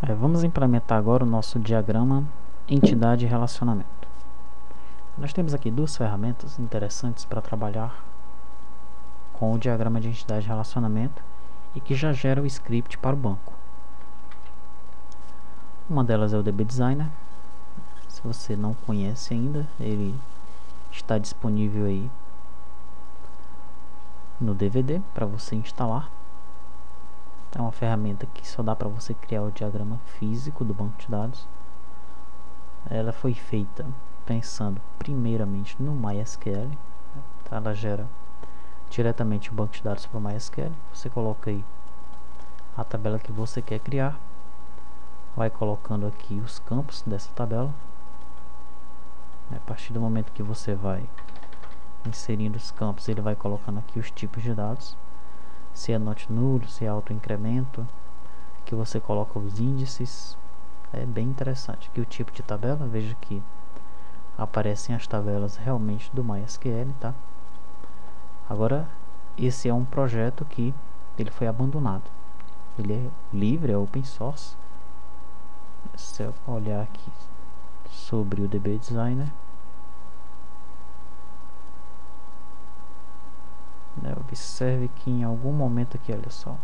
Vamos implementar agora o nosso diagrama entidade e relacionamento. Nós temos aqui duas ferramentas interessantes para trabalhar com o diagrama de entidade e relacionamento e que já gera o script para o banco. Uma delas é o DB Designer. Se você não conhece ainda, ele está disponível aí no DVD para você instalar. É uma ferramenta que só dá para você criar o diagrama físico do banco de dados. Ela foi feita pensando primeiramente no MySQL. Tá? Ela gera diretamente o banco de dados para o MySQL. Você coloca aí a tabela que você quer criar, vai colocando aqui os campos dessa tabela. A partir do momento que você vai inserindo os campos, ele vai colocando aqui os tipos de dados, se é not nulo, se é autoincremento, que você coloca os índices. É bem interessante que o tipo de tabela, veja que aparecem as tabelas realmente do MySQL, tá? Agora, esse é um projeto que ele foi abandonado. Ele é livre, é open source. Se eu olhar aqui sobre o DB Designer, observe que em algum momento aqui, olha só,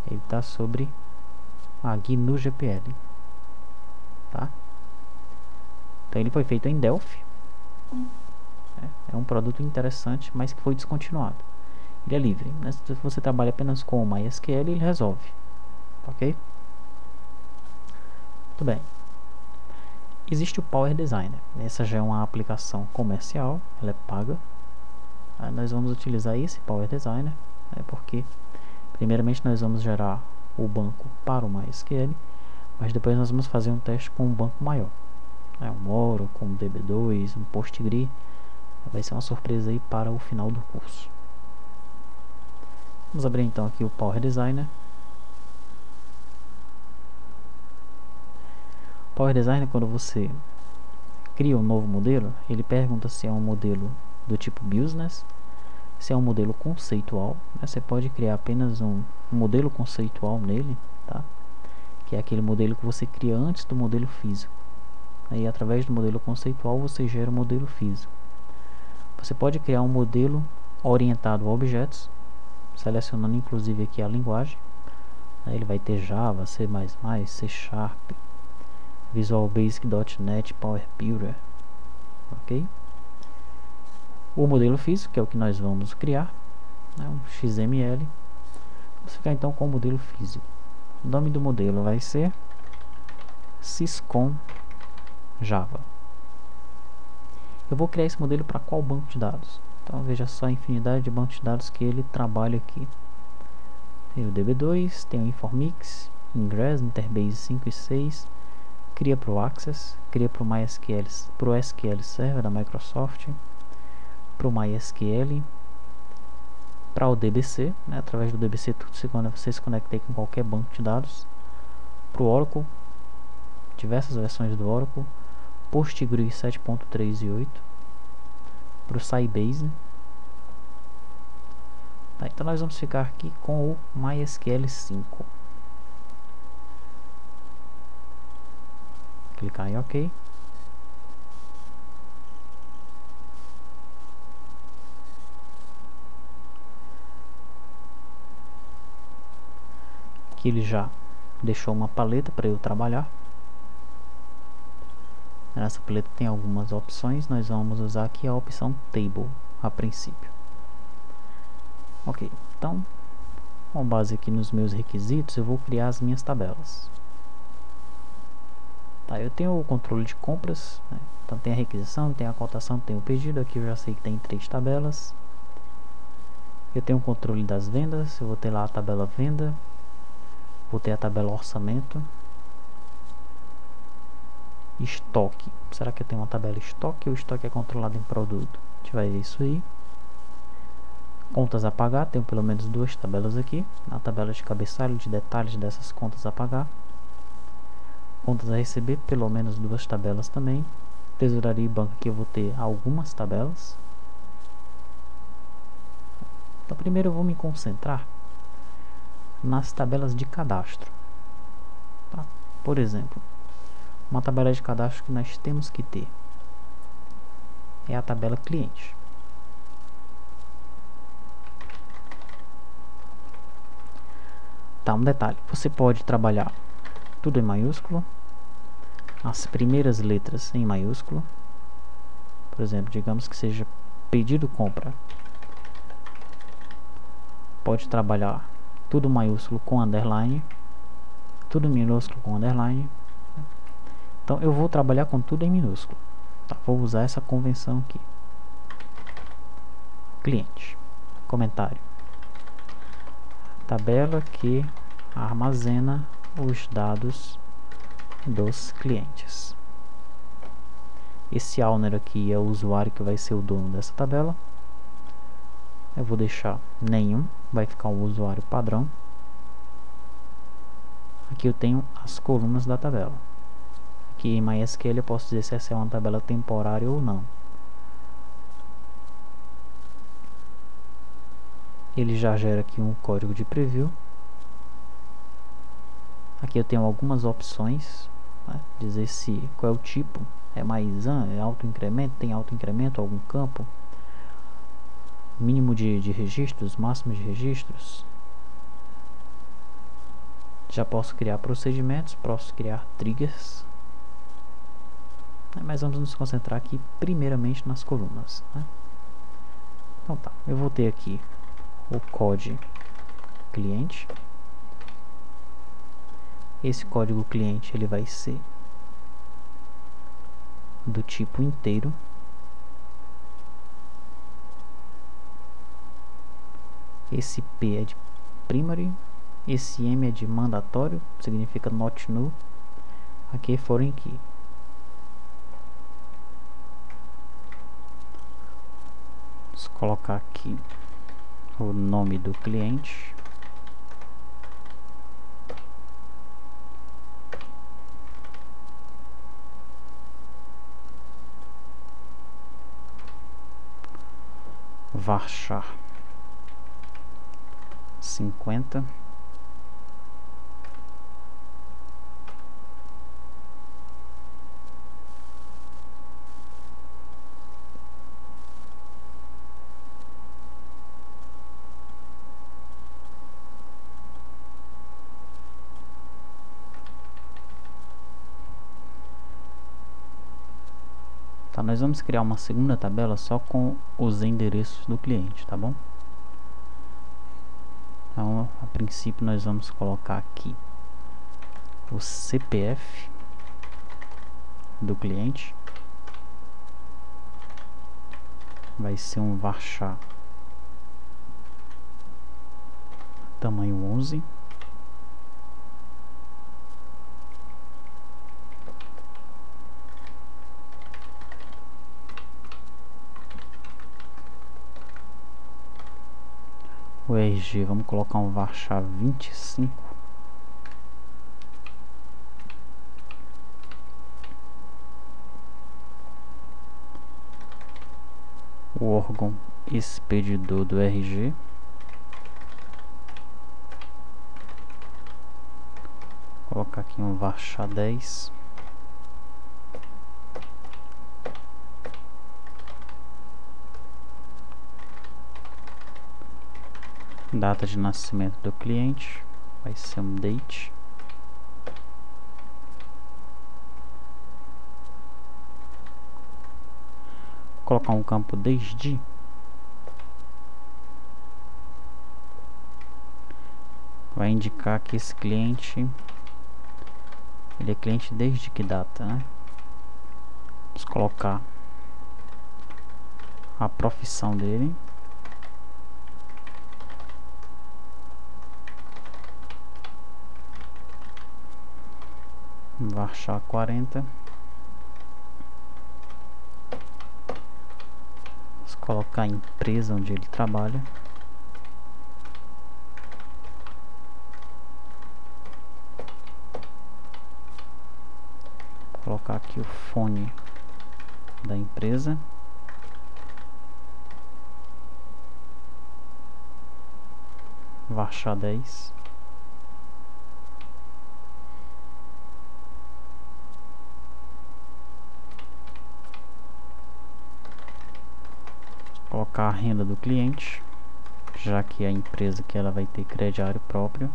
ele está sobre a GNU GPL, tá? Então ele foi feito em Delphi. É um produto interessante, mas que foi descontinuado. Ele é livre, né? Se você trabalha apenas com o MySQL, ele resolve, ok? Muito bem. Existe o Power Designer. Essa já é uma aplicação comercial, ela é paga. Aí nós vamos utilizar esse Power Designer, porque primeiramente nós vamos gerar o banco para o MySQL, mas depois nós vamos fazer um teste com um banco maior, um Oracle, um DB2, um PostgreSQL. Vai ser uma surpresa aí para o final do curso. Vamos abrir então aqui o Power Designer. Power Designer, quando você cria um novo modelo, ele pergunta se é um modelo do tipo business, se é um modelo conceitual. Você pode criar apenas um modelo conceitual nele, tá? Que é aquele modelo que você cria antes do modelo físico. Aí, através do modelo conceitual, você gera o modelo físico. Você pode criar um modelo orientado a objetos, selecionando inclusive aqui a linguagem. Aí ele vai ter Java, C++, C Sharp, Visual Basic.NET, Power Builder, ok? O modelo físico, que é o que nós vamos criar, um XML. Vamos ficar então com o modelo físico. O nome do modelo vai ser Syscom Java. Eu vou criar esse modelo para qual banco de dados? Então veja só a infinidade de bancos de dados que ele trabalha aqui. Tem o DB2, tem o Informix, Ingress, Interbase 5 e 6, cria para o Access, cria para o MySQL, para o SQL Server da Microsoft, para o MySQL, para o DBC, através do DBC você se conecta com qualquer banco de dados, para o Oracle, diversas versões do Oracle, PostgreSQL 7.3 e 8, para o Sybase. Tá, então nós vamos ficar aqui com o MySQL 5. Clicar em OK. Aqui ele já deixou uma paleta para eu trabalhar. Nessa paleta tem algumas opções. Nós vamos usar aqui a opção Table a princípio. Ok, então com base aqui nos meus requisitos, eu vou criar as minhas tabelas. Tá, eu tenho o controle de compras, então tem a requisição, tem a cotação, tem o pedido. Aqui eu já sei que tem 3 tabelas. Eu tenho o controle das vendas, eu vou ter lá a tabela venda, vou ter a tabela orçamento, estoque. Será que eu tenho uma tabela estoque ou o estoque é controlado em produto? A gente vai ver isso aí. Contas a pagar, tenho pelo menos 2 tabelas aqui. A tabela de cabeçalho, de detalhes dessas contas a pagar. Contas a receber, pelo menos 2 tabelas também. Tesouraria e banco, aqui eu vou ter algumas tabelas. Então primeiro eu vou me concentrar nas tabelas de cadastro. Por exemplo, uma tabela de cadastro que nós temos que ter é a tabela cliente. Tá, um detalhe, você pode trabalhar tudo em maiúsculo, as primeiras letras em maiúsculo. Por exemplo, digamos que seja pedido compra. Pode trabalhar tudo maiúsculo com underline, tudo minúsculo com underline. Então eu vou trabalhar com tudo em minúsculo, tá? Vou usar essa convenção aqui. Cliente, comentário, tabela que armazena os dados dos clientes. Esse owner aqui é o usuário que vai ser o dono dessa tabela. Eu vou deixar nenhum, vai ficar o usuário padrão. Aqui eu tenho as colunas da tabela. Aqui em MySQL eu posso dizer se essa é uma tabela temporária ou não. Ele já gera aqui um código de preview. Aqui eu tenho algumas opções, né? Dizer se qual é o tipo, é maisam, é auto incremento, tem auto incremento, algum campo, mínimo de registros, máximo de registros. Já posso criar procedimentos, posso criar triggers, mas vamos nos concentrar aqui primeiramente nas colunas, né? Então tá, eu vou ter aqui o código cliente. Esse código cliente ele vai ser do tipo inteiro. Esse P é de primary, esse M é de mandatório, significa not null. Aqui é foreign key. Vamos colocar aqui o nome do cliente. Varchar 50. Tá, nós vamos criar uma segunda tabela só com os endereços do cliente, tá bom? Então, a princípio nós vamos colocar aqui o CPF do cliente. Vai ser um varchar tamanho 11. O RG, vamos colocar um varchar 25. O órgão expedidor do RG. Vou colocar aqui um varchar 10. Data de nascimento do cliente vai ser um date. Vou colocar um campo desde. Vai indicar que esse cliente ele é cliente desde que data, né? Vamos colocar a profissão dele. Varchar 40. Vamos colocar a empresa onde ele trabalha. Vou colocar aqui o fone da empresa. Varchar 10. colocar a renda do cliente, já que a empresa que ela vai ter crediário próprio.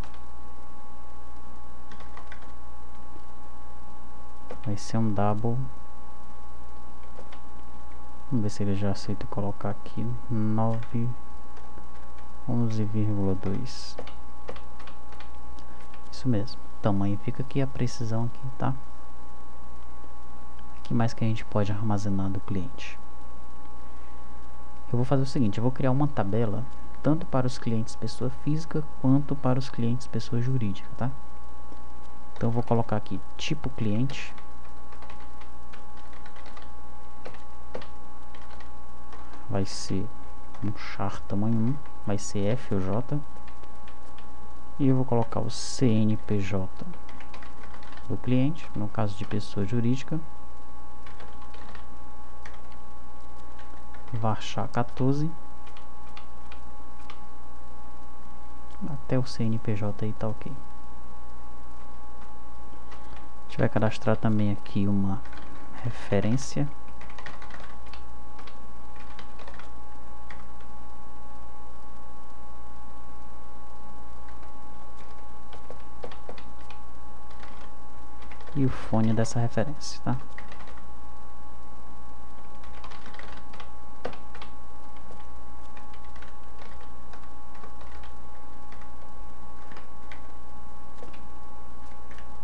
Vai ser um double. Vamos ver se ele já aceita colocar aqui 11,2. Isso mesmo. Tamanho fica aqui, a precisão aqui, tá? O que mais que a gente pode armazenar do cliente? Eu vou fazer o seguinte, eu vou criar uma tabela tanto para os clientes pessoa física quanto para os clientes pessoa jurídica, tá? Então eu vou colocar aqui tipo cliente. Vai ser um char tamanho 1, vai ser F ou J. E eu vou colocar o CNPJ do cliente, no caso de pessoa jurídica. Varchar 14. Até o CNPJ aí tá ok. A gente vai cadastrar também aqui uma referência. E o fone dessa referência, tá?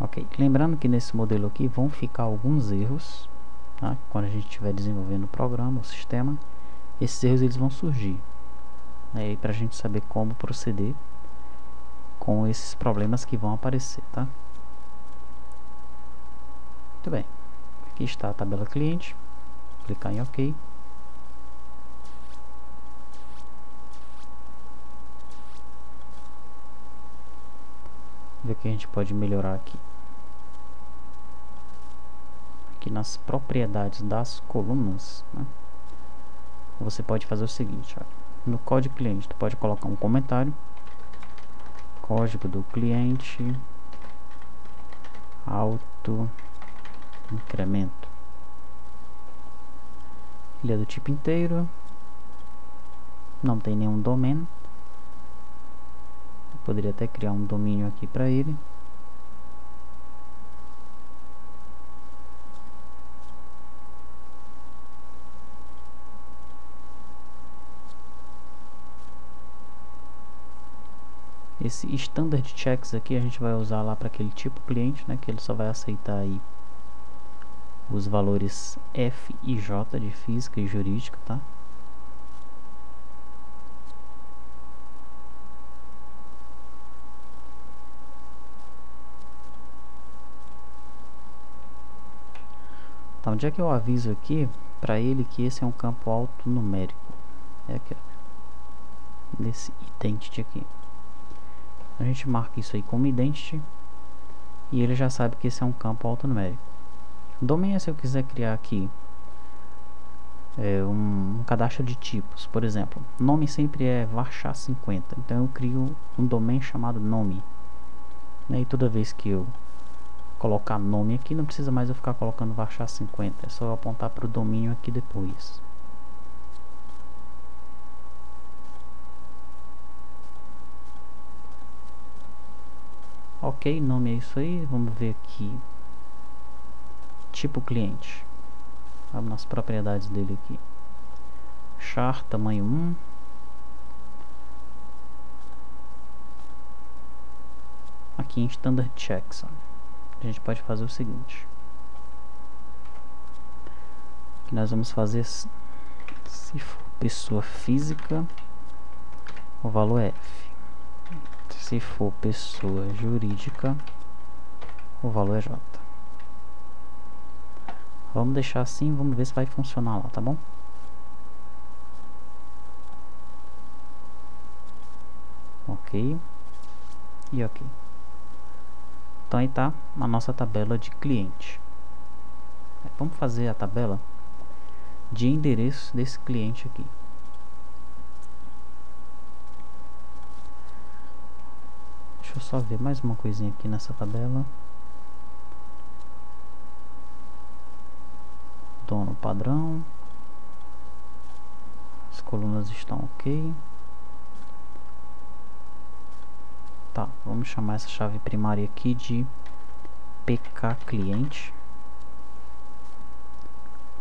Ok, lembrando que nesse modelo aqui vão ficar alguns erros, tá? Quando a gente estiver desenvolvendo o programa, o sistema, esses erros eles vão surgir. Aí para a gente saber como proceder com esses problemas que vão aparecer, tá? Muito bem, aqui está a tabela cliente, clicar em OK. Ver o que a gente pode melhorar aqui. Aqui nas propriedades das colunas, né? Você pode fazer o seguinte, ó. No código cliente, tu pode colocar um comentário. Código do cliente auto incremento. Ele é do tipo inteiro. Não tem nenhum domínio. Eu poderia até criar um domínio aqui para ele. Esse standard checks aqui a gente vai usar lá para aquele tipo cliente, né, que ele só vai aceitar aí os valores F e J de física e jurídica, tá? Então, onde é que eu aviso aqui para ele que esse é um campo alfanumérico? É aqui, ó, nesse identity aqui. A gente marca isso aí como identity e ele já sabe que esse é um campo alfanumérico. Domain é se eu quiser criar aqui um cadastro de tipos, por exemplo, nome sempre é varchar 50, então eu crio um domain chamado nome, né? E toda vez que eu colocar nome aqui, não precisa mais eu ficar colocando varchar 50, é só eu apontar para o domínio aqui depois. Ok, nome é isso aí, vamos ver aqui, tipo cliente, vamos nas propriedades dele aqui, char tamanho 1, aqui em standard checks, ó, a gente pode fazer o seguinte, que nós vamos fazer, se for pessoa física, o valor é F, se for pessoa jurídica, o valor é J. Vamos deixar assim, vamos ver se vai funcionar lá, tá bom? Ok. E ok. Então aí tá a nossa tabela de cliente. Vamos fazer a tabela de endereço desse cliente aqui. Deixa eu só ver mais uma coisinha aqui nessa tabela. Dono padrão. As colunas estão ok. Tá, vamos chamar essa chave primária aqui de PK cliente.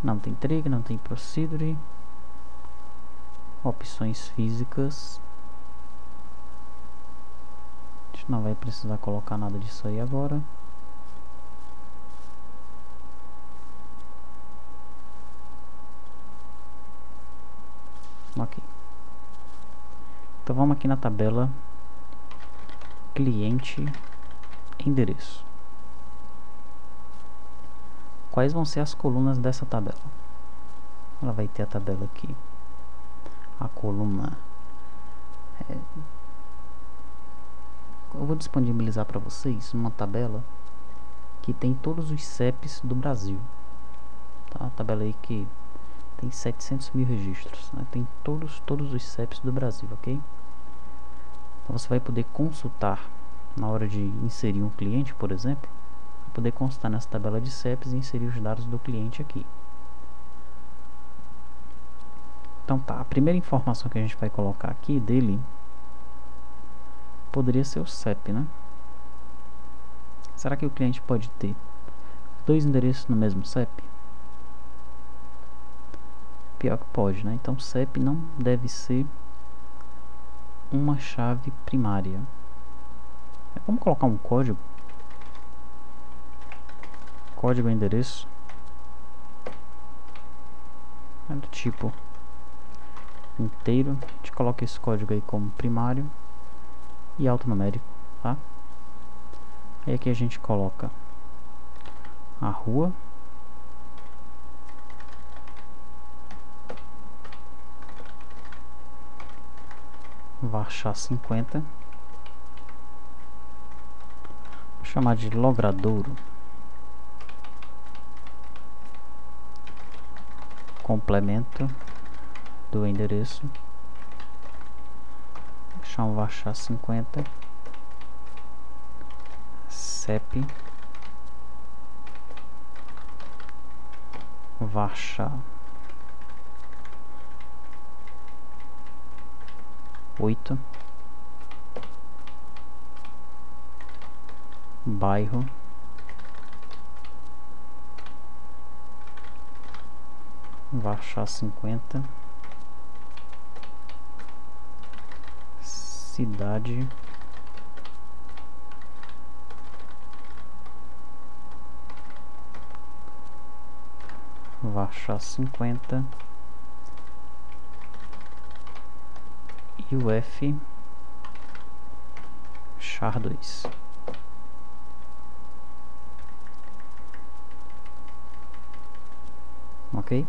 Não tem trigger, não tem procedure. Opções físicas. A gente não vai precisar colocar nada disso aí agora. Ok. Então vamos aqui na tabela cliente endereço. Quais vão ser as colunas dessa tabela? Ela vai ter a tabela aqui. A coluna eu vou disponibilizar para vocês uma tabela que tem todos os CEPs do Brasil, tá? A tabela aí que tem 700 mil registros, né? Tem todos os CEPs do Brasil, ok? Então você vai poder consultar na hora de inserir um cliente, por exemplo, vai poder consultar nessa tabela de CEPs e inserir os dados do cliente aqui. Então tá, a primeira informação que a gente vai colocar aqui dele poderia ser o CEP, né? Será que o cliente pode ter dois endereços no mesmo CEP? Pior que pode, né? Então CEP não deve ser uma chave primária. Vamos colocar um código. Código endereço. É do tipo inteiro. A gente coloca esse código aí como primário e alfanumérico, tá? Aí aqui a gente coloca a rua, varchar 50, vou chamar de logradouro, complemento do endereço, deixar um varchar 50, CEP, varchar 8, bairro, varchar 50, cidade, varchar 50 e o F char 2. Ok?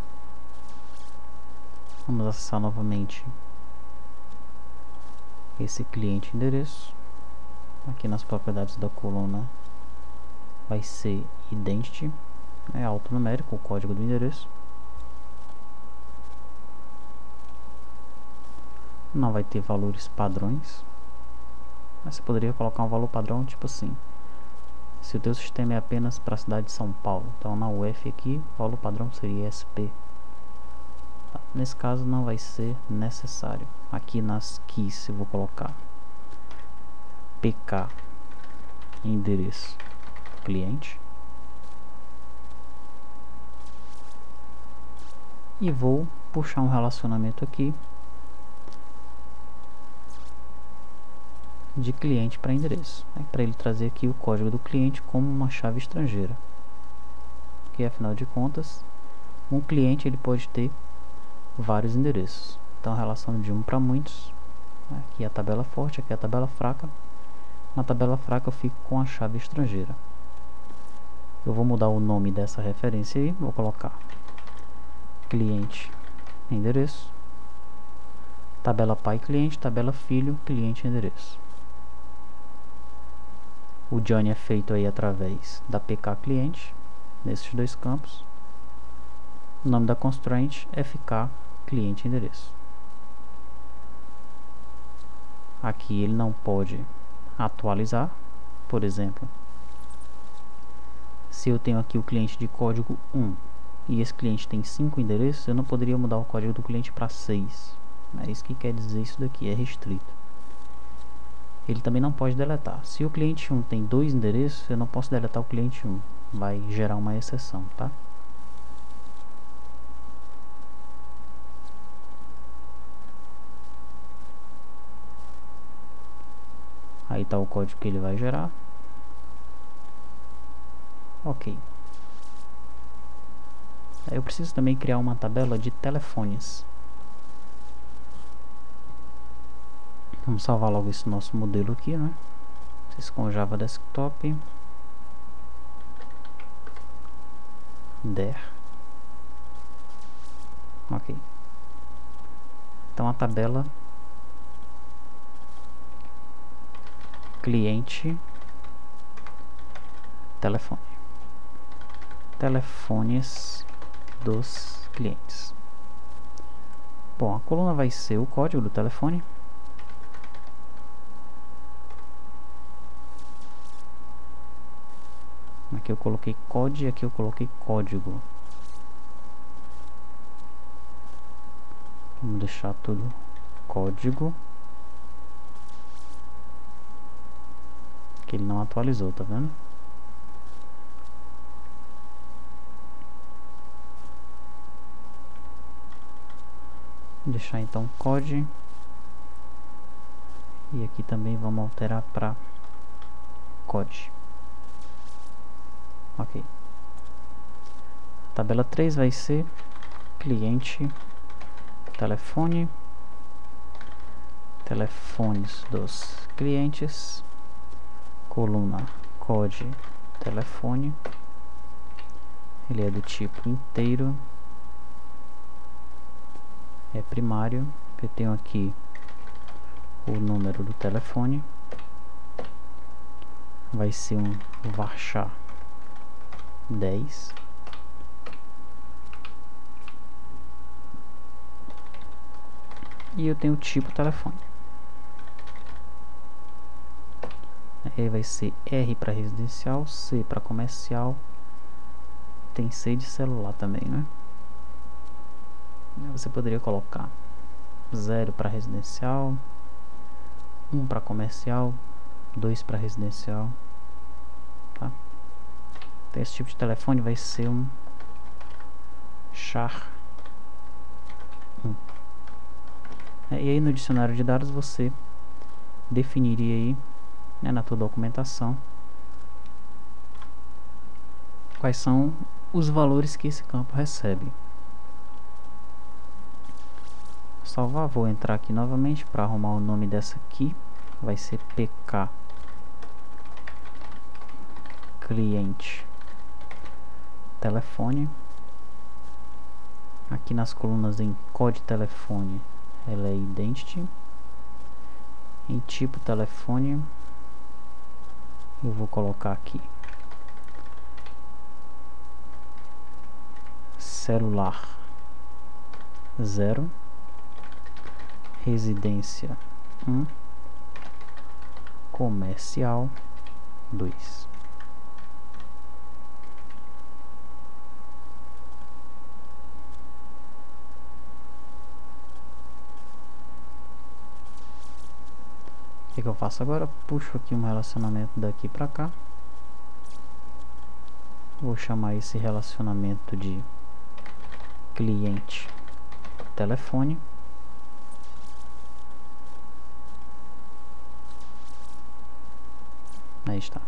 Vamos acessar novamente esse cliente endereço. Aqui nas propriedades da coluna vai ser identity, alfanumérico, o código do endereço. Não vai ter valores padrões, mas você poderia colocar um valor padrão tipo assim: se o teu sistema é apenas para a cidade de São Paulo, então na UF aqui o valor padrão seria SP. Nesse caso não vai ser necessário. Aqui nas keys eu vou colocar PK endereço cliente e vou puxar um relacionamento aqui de cliente para endereço, para ele trazer aqui o código do cliente como uma chave estrangeira, que afinal de contas um cliente ele pode ter vários endereços. Então a relação de um para muitos, aqui é a tabela forte, aqui é a tabela fraca. Na tabela fraca eu fico com a chave estrangeira. Eu vou mudar o nome dessa referência aí, vou colocar cliente endereço, tabela pai cliente, tabela filho cliente endereço. O join é feito aí através da PK cliente, nesses dois campos. O nome da constraint é FK cliente endereço. Aqui ele não pode atualizar, por exemplo, se eu tenho aqui o cliente de código 1 e esse cliente tem 5 endereços, eu não poderia mudar o código do cliente para 6, É isso que quer dizer isso daqui, é restrito. Ele também não pode deletar. Se o cliente 1 tem 2 endereços, eu não posso deletar o cliente 1. Vai gerar uma exceção, tá? Aí tá o código que ele vai gerar. Ok. Aí eu preciso também criar uma tabela de telefones. Vamos salvar logo esse nosso modelo aqui, né? Isso com Java Desktop. Der. Ok. Então a tabela cliente telefone. Telefones dos clientes. Bom, a coluna vai ser o código do telefone. Aqui eu coloquei code, aqui eu coloquei código. Vamos deixar tudo código. Que ele não atualizou, tá vendo? Vou deixar então code. E aqui também vamos alterar para code. Ok. A tabela 3 vai ser cliente telefone. Telefones dos clientes. Coluna code telefone. Ele é do tipo inteiro. É primário. Eu tenho aqui o número do telefone. Vai ser um varchar 10. E eu tenho o tipo telefone. Aí vai ser R para residencial, C para comercial. Tem C de celular também, né? Você poderia colocar 0 para residencial, 1 para comercial, 2 para residencial, tá? Então esse tipo de telefone vai ser um char 1. E aí no dicionário de dados você definiria aí, né, na tua documentação, quais são os valores que esse campo recebe. Salvar, vou entrar aqui novamente para arrumar o nome dessa aqui. Vai ser PK cliente telefone. Aqui nas colunas em code telefone ela é identity. Em tipo telefone eu vou colocar aqui celular 0, residência 1, comercial 2. O que eu faço agora? Puxo aqui um relacionamento daqui para cá. Vou chamar esse relacionamento de cliente telefone. Aí está.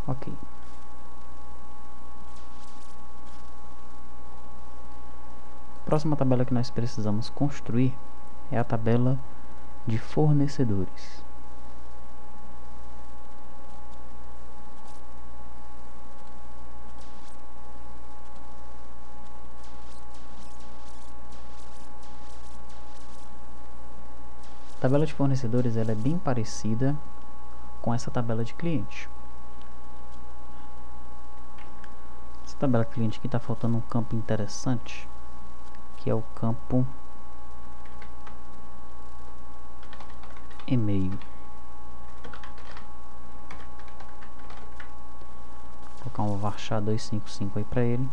Ok. A próxima tabela que nós precisamos construir é a tabela de fornecedores. A tabela de fornecedores ela é bem parecida com essa tabela de cliente. Essa tabela de cliente aqui está faltando um campo interessante, que é o campo e-mail. Vou colocar um varchar 255 aí para ele.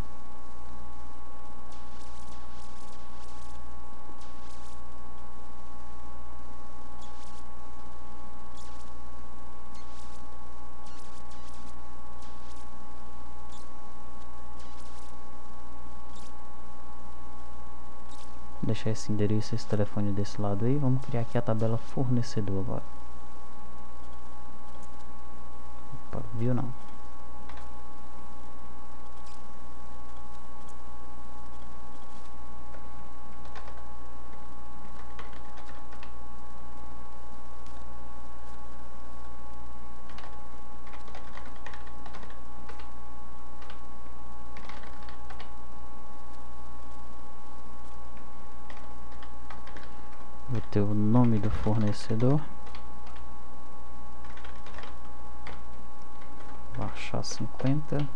deixar esse endereço, esse telefone desse lado aí. Vamos criar aqui a tabela fornecedor agora. Opa, viu não? Vou ter o nome do fornecedor. Baixar 50.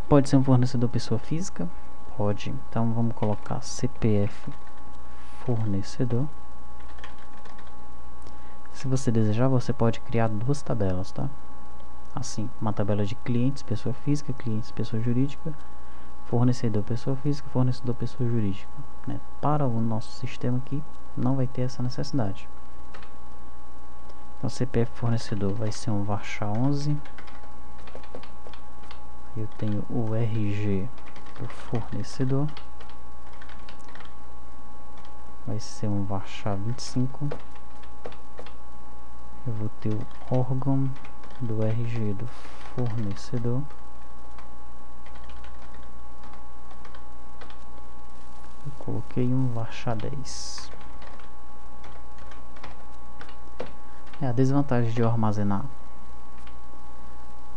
Pode ser um fornecedor pessoa física? Pode. Então vamos colocar CPF fornecedor. Se você desejar, você pode criar duas tabelas, tá? Assim, uma tabela de clientes pessoa física, clientes pessoa jurídica, fornecedor pessoa física, fornecedor pessoa jurídica, né? Para o nosso sistema aqui não vai ter essa necessidade. Então CPF fornecedor vai ser um varchar 11. Eu tenho o RG do fornecedor, vai ser um varchar 25. Eu vou ter o órgão do RG do fornecedor. Eu coloquei um varchar 10. A desvantagem de eu armazenar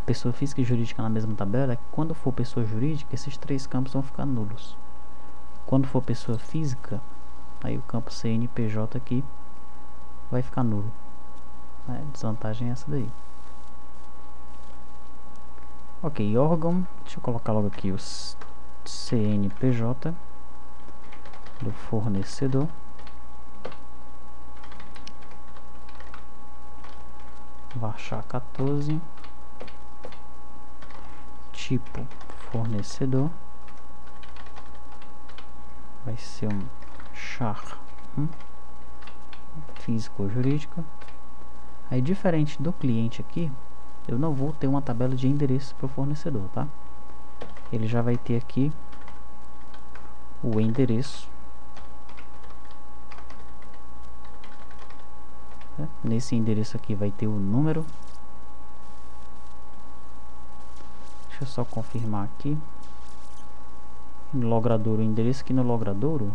pessoa física e jurídica na mesma tabela é que quando for pessoa jurídica, esses três campos vão ficar nulos. Quando for pessoa física, aí o campo CNPJ aqui vai ficar nulo. A desvantagem é essa daí. Ok, órgão, deixa eu colocar logo aqui os CNPJ do fornecedor. Varchar 14. Tipo fornecedor vai ser um char físico ou jurídica. Aí, diferente do cliente aqui, eu não vou ter uma tabela de endereço para o fornecedor, tá? Ele já vai ter aqui o endereço. Nesse endereço aqui vai ter o número. Deixa eu só confirmar aqui. No logradouro, o endereço aqui no logradouro,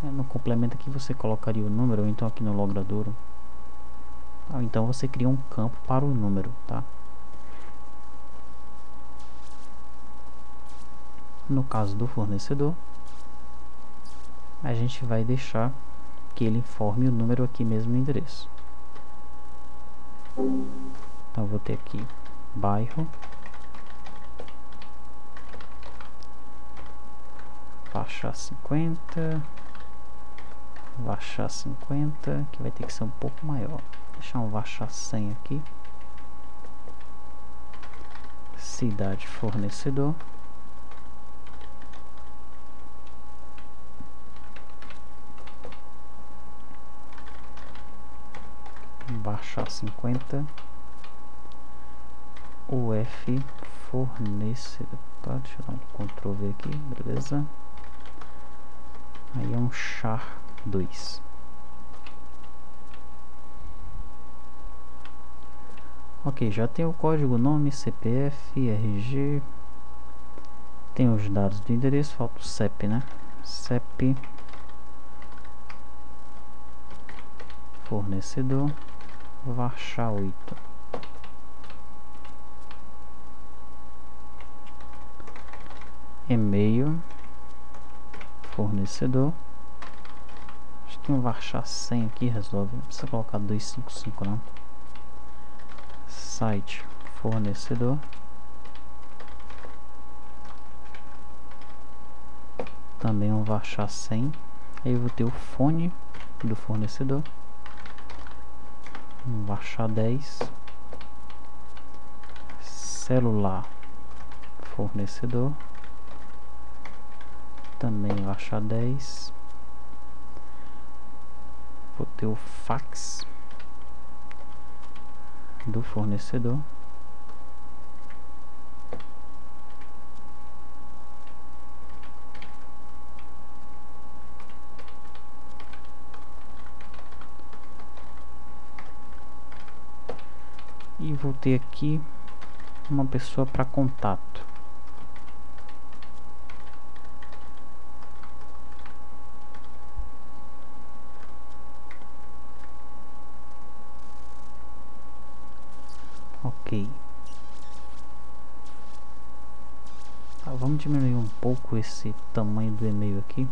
no complemento aqui você colocaria o número, ou então aqui no logradouro. Então você cria um campo para o número, tá? No caso do fornecedor, a gente vai deixar que ele informe o número aqui mesmo no endereço. Então eu vou ter aqui bairro, varchar 50, varchar 50, que vai ter que ser um pouco maior. Deixar um varchar 100 aqui. Cidade fornecedor. Varchar 50. UF fornecedor. Deixa eu dar um Ctrl V aqui, beleza. Aí é um char 2. Ok, já tem o código, nome, CPF, RG. Tem os dados do endereço, falta o CEP, né? CEP fornecedor, varchar 8. E-mail fornecedor. Acho que tem um varchar 100 aqui, resolve. Não precisa colocar 255 não. Site fornecedor. Também um varchar 100. Aí eu vou ter o fone do fornecedor. Um varchar 10. Celular fornecedor. Também varchar 10. Vou ter o fax do fornecedor. vou ter aqui uma pessoa para contato. Ok. Vamos diminuir um pouco esse tamanho do e-mail aqui.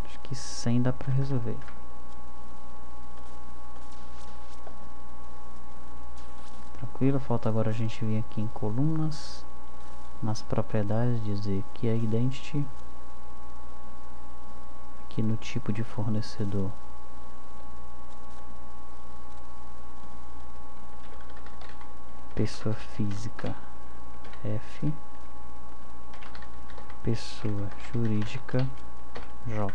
Acho que 100 dá para resolver. Tranquilo, falta agora a gente vir aqui em colunas, nas propriedades, dizer que é identity, aqui no tipo de fornecedor, pessoa física F, pessoa jurídica J.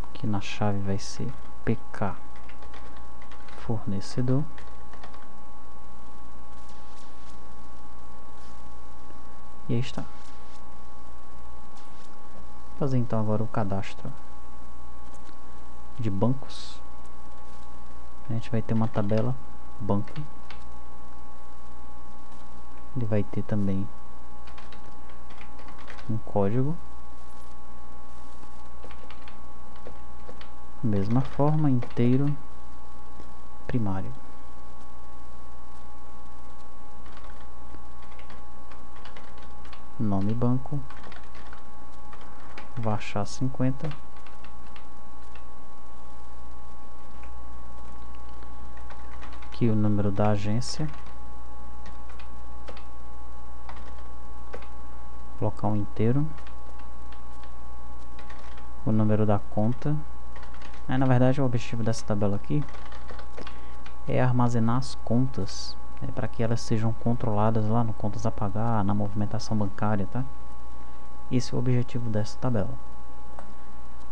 Aqui na chave vai ser PK fornecedor. E aí está. Vou fazer então agora o cadastro de bancos. A gente vai ter uma tabela banco. Ele vai ter também um código. Mesma forma, inteiro, primário. Nome banco, varchar 50. Aqui o número da agência. Local inteiro. O número da conta. Na verdade, o objetivo dessa tabela aqui é armazenar as contas, para que elas sejam controladas lá no contas a pagar, na movimentação bancária, tá? Esse é o objetivo dessa tabela.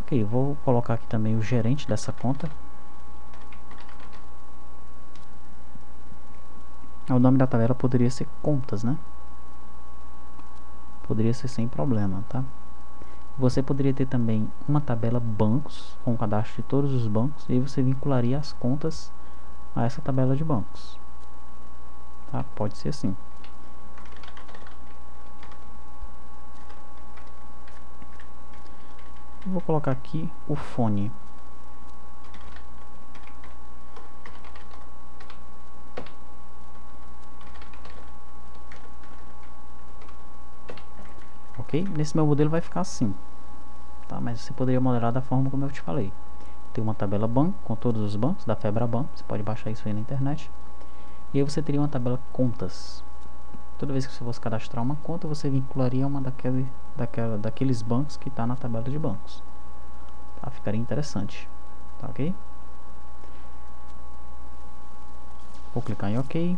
Ok, vou colocar aqui também o gerente dessa conta. O nome da tabela poderia ser contas, né? Poderia ser sem problema, tá? Você poderia ter também uma tabela bancos, com o cadastro de todos os bancos, e aí você vincularia as contas a essa tabela de bancos. Tá? Pode ser assim. Vou colocar aqui o fone. Ok? Nesse meu modelo vai ficar assim. Tá? Mas você poderia modelar da forma como eu te falei. Tem uma tabela banco com todos os bancos da Febraban. Você pode baixar isso aí na internet. E aí você teria uma tabela contas. Toda vez que você fosse cadastrar uma conta, você vincularia uma daqueles bancos que está na tabela de bancos. Tá? Ficaria interessante. Tá ok? Vou clicar em OK.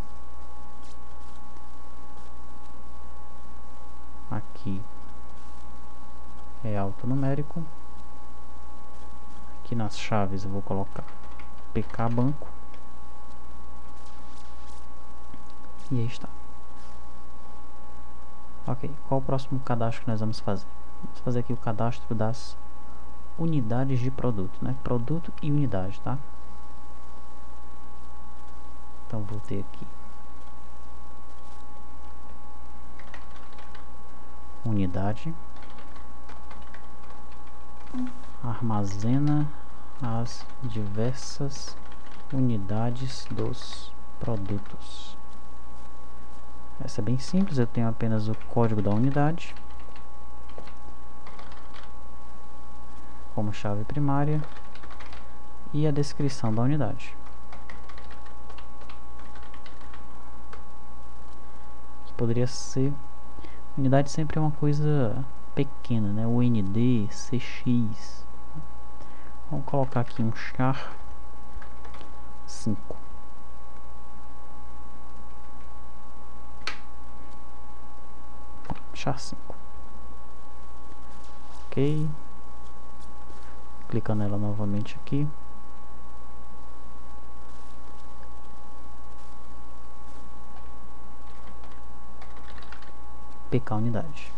Aqui é alfanumérico. Aqui nas chaves eu vou colocar PK banco. E aí está. Ok, qual o próximo cadastro que nós vamos fazer? Vamos fazer aqui o cadastro das unidades de produto, né? Produto e unidade, tá? Então vou ter aqui unidade, armazena as diversas unidades dos produtos. Essa é bem simples, eu tenho apenas o código da unidade como chave primária e a descrição da unidade. Que poderia ser, unidade sempre é uma coisa pequena, né? UND, CX. Vamos colocar aqui um char 5. Char 5. Ok. Clicando nela novamente aqui. PK unidade.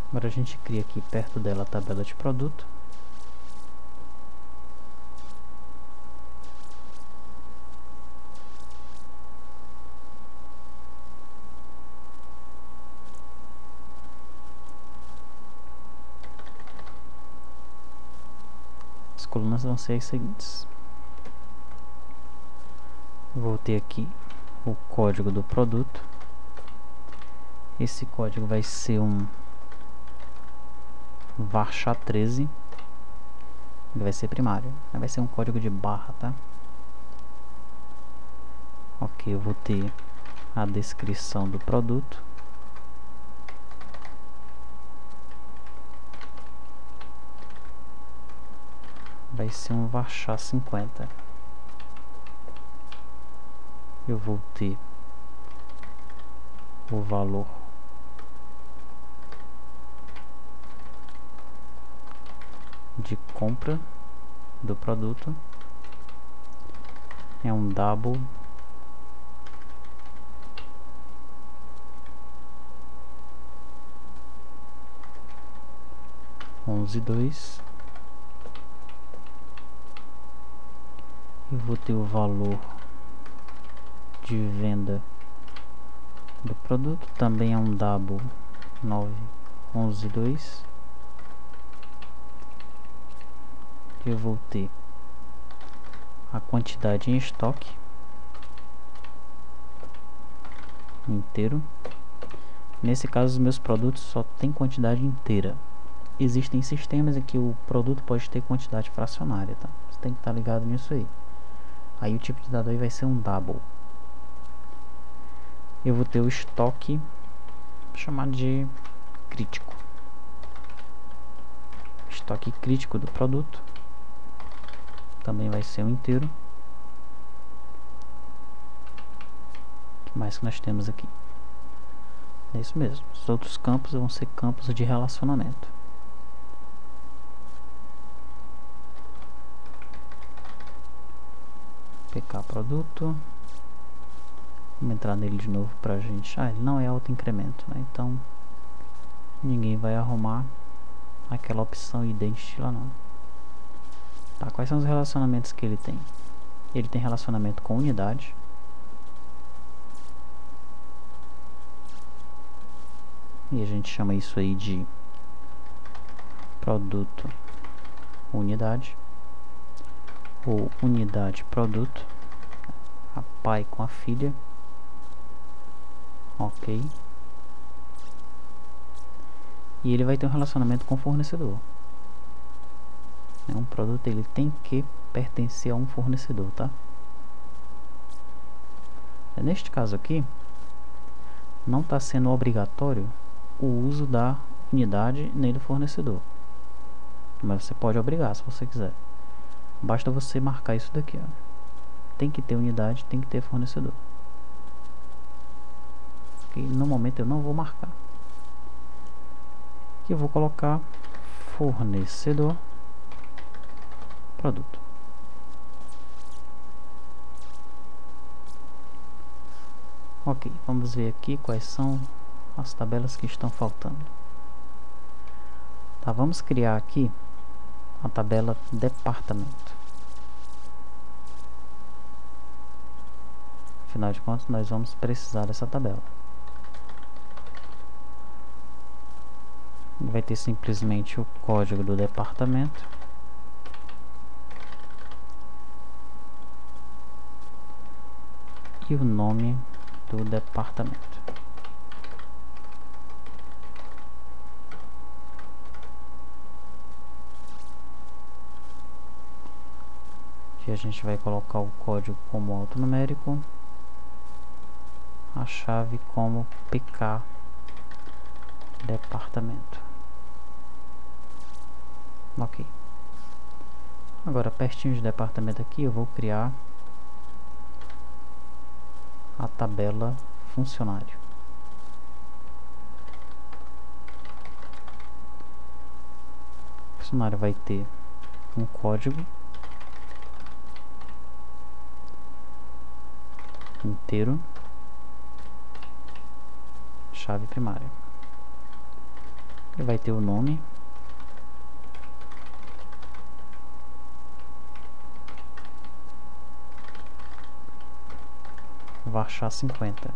Agora a gente cria aqui perto dela a tabela de produto. colunas vão ser as seguintes. Vou ter aqui o código do produto. Esse código vai ser um varchar 13. Ele vai ser primário. Vai ser um código de barra, tá? Ok, eu vou ter a descrição do produto. Vai ser um varchar 50. Eu vou ter o valor de compra do produto. É um double onze dois. Eu vou ter o valor de venda do produto, também é um double 911.2. Eu vou ter a quantidade em estoque inteiro. Nesse caso, os meus produtos só tem quantidade inteira. Existem sistemas em que o produto pode ter quantidade fracionária, tá? Você tem que estar ligado nisso aí. Aí o tipo de dado aí vai ser um double. Eu vou ter o estoque chamado de crítico. Estoque crítico do produto também vai ser um inteiro. O que mais que nós temos aqui? É isso mesmo. Os outros campos vão ser campos de relacionamento. PK produto. Vamos entrar nele de novo pra gente. Ele não é auto-incremento, né? Então ninguém vai arrumar aquela opção idêntica lá não. Tá, quais são os relacionamentos que ele tem? Ele tem relacionamento com unidade. E a gente chama isso aí de produto unidade. Ou unidade produto. A pai com a filha. Ok. E ele vai ter um relacionamento com o fornecedor. Um produto ele tem que pertencer a um fornecedor, tá? Neste caso aqui, não está sendo obrigatório o uso da unidade nem do fornecedor. Mas você pode obrigar se você quiser. Basta você marcar isso daqui, ó. Tem que ter unidade, tem que ter fornecedor. Okay? No momento eu não vou marcar. Aqui eu vou colocar fornecedor produto. Ok, vamos ver aqui quais são as tabelas que estão faltando. Tá, vamos criar aqui a tabela departamento. Afinal de contas, nós vamos precisar dessa tabela. Vai ter simplesmente o código do departamento. E o nome do departamento. Aqui a gente vai colocar o código como alfanumérico, a chave como PK departamento. Ok. Agora pertinho de departamento aqui eu vou criar a tabela funcionário. O funcionário vai ter um código inteiro, chave primária. Ele vai ter o nome, varchar 50. A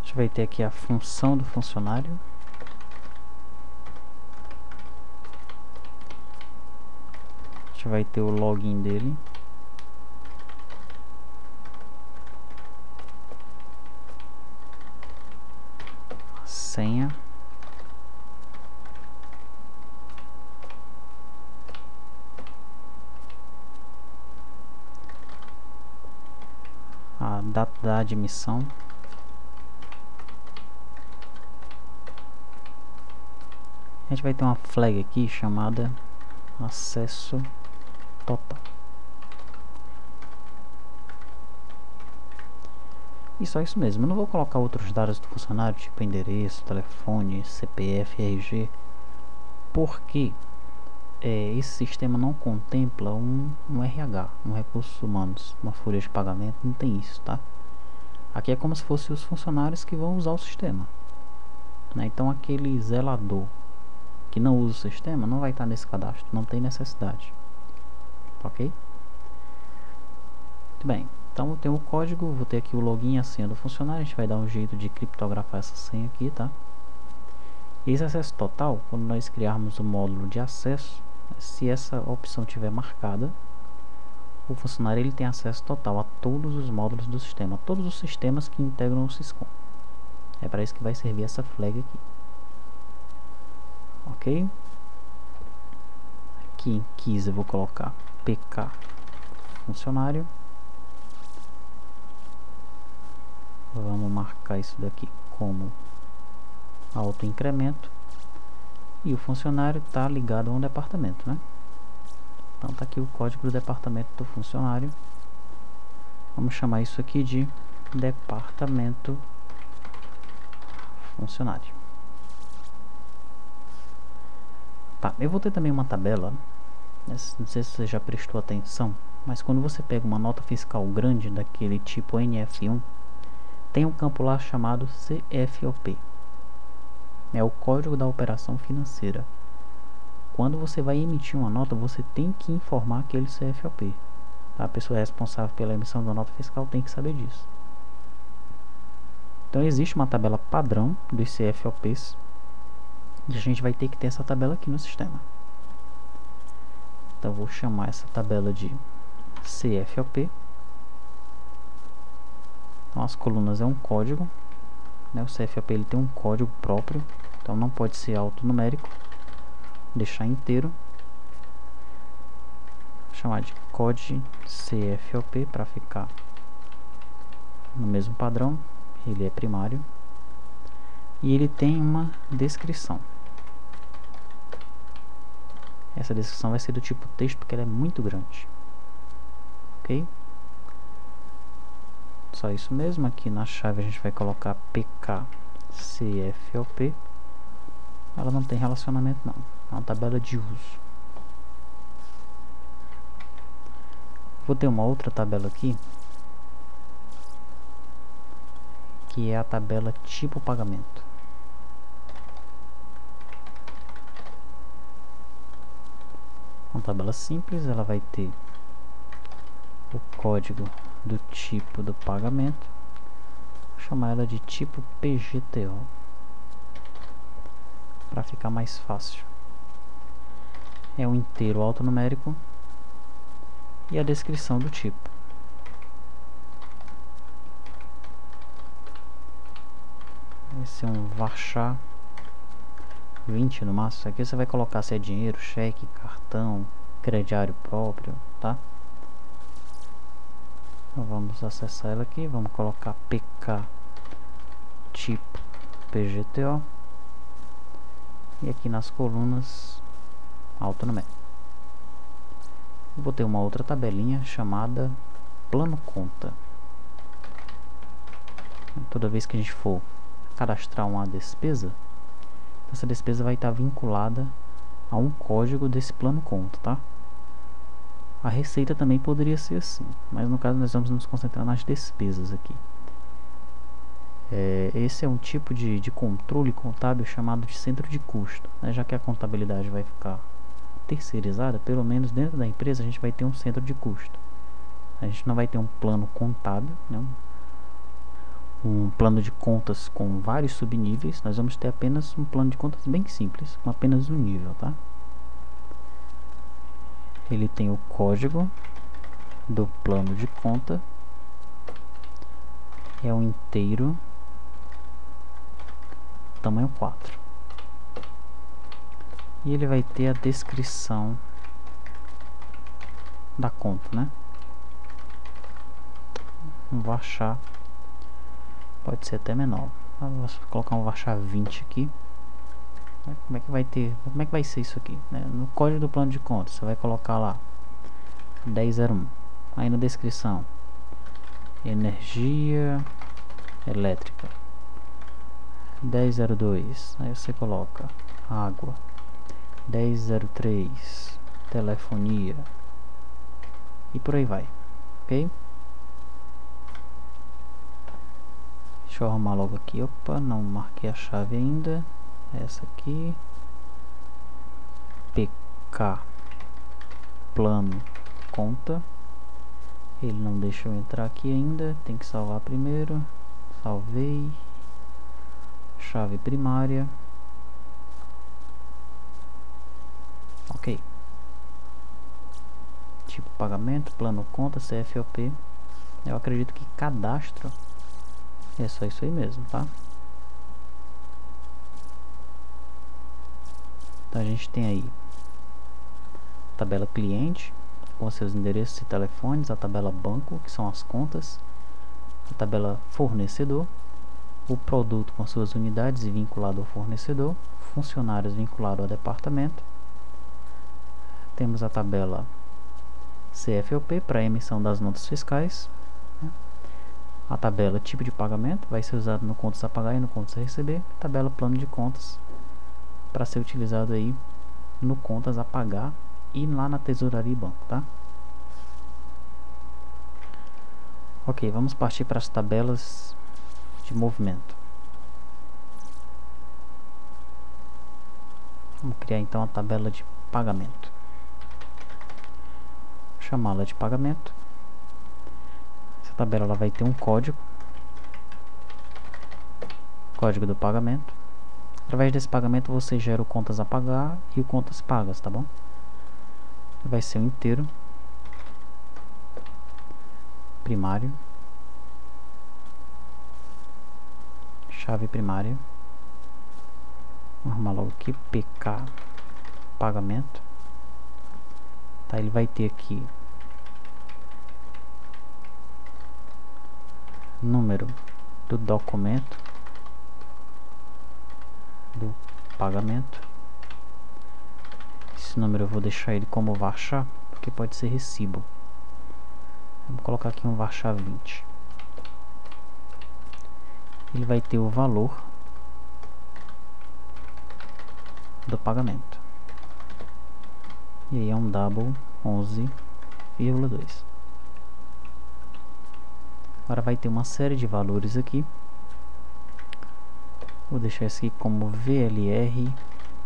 gente vai ter aqui a função do funcionário, gente vai ter o login dele. A senha. A data da admissão. A gente vai ter uma flag aqui chamada acesso total. E só isso mesmo. Eu não vou colocar outros dados do funcionário, tipo endereço, telefone, CPF, RG, porque esse sistema não contempla um RH, um recursos humanos, uma folha de pagamento, não tem isso, tá? Aqui é como se fossem os funcionários que vão usar o sistema, né? Então aquele zelador que não usa o sistema não vai estar nesse cadastro, não tem necessidade, ok? Muito bem, então eu tenho o código, vou ter aqui o login e a senha do funcionário. A gente vai dar um jeito de criptografar essa senha aqui, tá? Esse acesso total, quando nós criarmos o módulo de acesso, se essa opção estiver marcada, o funcionário ele tem acesso total a todos os módulos do sistema, a todos os sistemas que integram o Syscom. É para isso que vai servir essa flag aqui. Ok? Aqui em keys eu vou colocar pk funcionário. Vamos marcar isso daqui como autoincremento. E o funcionário está ligado a um departamento, né? Então tá aqui o código do departamento do funcionário. Vamos chamar isso aqui de departamento funcionário. Tá, eu vou ter também uma tabela, né? Não sei se você já prestou atenção, mas quando você pega uma nota fiscal grande daquele tipo NF1, tem um campo lá chamado CFOP. É o código da operação financeira. Quando você vai emitir uma nota, você tem que informar aquele CFOP. A pessoa responsável pela emissão da nota fiscal tem que saber disso. Então existe uma tabela padrão dos CFOPs e a gente vai ter que ter essa tabela aqui no sistema. Então vou chamar essa tabela de CFOP. Então as colunas é um código, né? O CFOP ele tem um código próprio, então não pode ser alfanumérico. Deixar inteiro. Vou chamar de code CFOP para ficar no mesmo padrão. Ele é primário e ele tem uma descrição. Essa descrição vai ser do tipo texto porque ela é muito grande, ok? Só isso mesmo. Aqui na chave a gente vai colocar pkcfop. Ela não tem relacionamento não, é uma tabela de uso. Vou ter uma outra tabela aqui, que é a tabela tipo pagamento. Uma tabela simples, ela vai ter o código do tipo do pagamento. Vou chamar ela de tipo PGTO para ficar mais fácil. É um inteiro alfanumérico e a descrição do tipo. Vai ser um varchar 20 no máximo. Aqui você vai colocar se é dinheiro, cheque, cartão, crediário próprio, tá? Então vamos acessar ela aqui, vamos colocar pk tipo PGTO e aqui nas colunas alfanumérico. Vou ter uma outra tabelinha chamada plano conta. Toda vez que a gente for cadastrar uma despesa, essa despesa vai estar vinculada a um código desse plano conta, tá? A receita também poderia ser assim, mas no caso nós vamos nos concentrar nas despesas aqui. Esse é um tipo de controle contábil chamado de centro de custo, né? Já que a contabilidade vai ficar terceirizada, pelo menos dentro da empresa a gente vai ter um centro de custo. A gente não vai ter um plano contábil, né? Um plano de contas com vários subníveis. Nós vamos ter apenas um plano de contas bem simples, com apenas um nível, tá? ele tem o código do plano de conta, é um inteiro, tamanho 4. E ele vai ter a descrição da conta, né? Um varchar, pode ser até menor. Vou colocar um varchar 20 aqui. Como é que vai ter? Como é que vai ser isso aqui, né? No código do plano de conta, você vai colocar lá 1001. Aí na descrição, energia elétrica. 1002. Aí você coloca água. 1003, telefonia. E por aí vai, ok? Deixa eu arrumar logo aqui. Opa, não marquei a chave ainda. Essa aqui. PK plano conta. Ele não deixa eu entrar aqui ainda. Tem que salvar primeiro. Salvei. Chave primária. Ok. Tipo pagamento, plano conta, CFOP. Eu acredito que cadastro é só isso aí mesmo, tá? Então a gente tem aí a tabela cliente com seus endereços e telefones, a tabela banco, que são as contas, a tabela fornecedor, o produto com suas unidades e vinculado ao fornecedor, funcionários vinculados ao departamento. Temos a tabela CFOP para emissão das notas fiscais, né? A tabela tipo de pagamento vai ser usado no contas a pagar e no contas a receber. Tabela plano de contas para ser utilizado aí no contas a pagar e lá na tesouraria e banco, tá? Ok, vamos partir para as tabelas de movimento. Vamos criar então a tabela de pagamento. Chamá-la de pagamento. Essa tabela ela vai ter um código do pagamento. Através desse pagamento você gera o contas a pagar e o contas pagas, tá bom? Vai ser um inteiro primário, chave primária. Vamos arrumar logo aqui PK pagamento. Tá, ele vai ter aqui número do documento do pagamento. Esse número eu vou deixar ele como varchar, porque pode ser recibo. Vou colocar aqui um varchar 20. Ele vai ter o valor do pagamento. E aí é um double 11,2. Agora vai ter uma série de valores aqui. Vou deixar esse aqui como VLR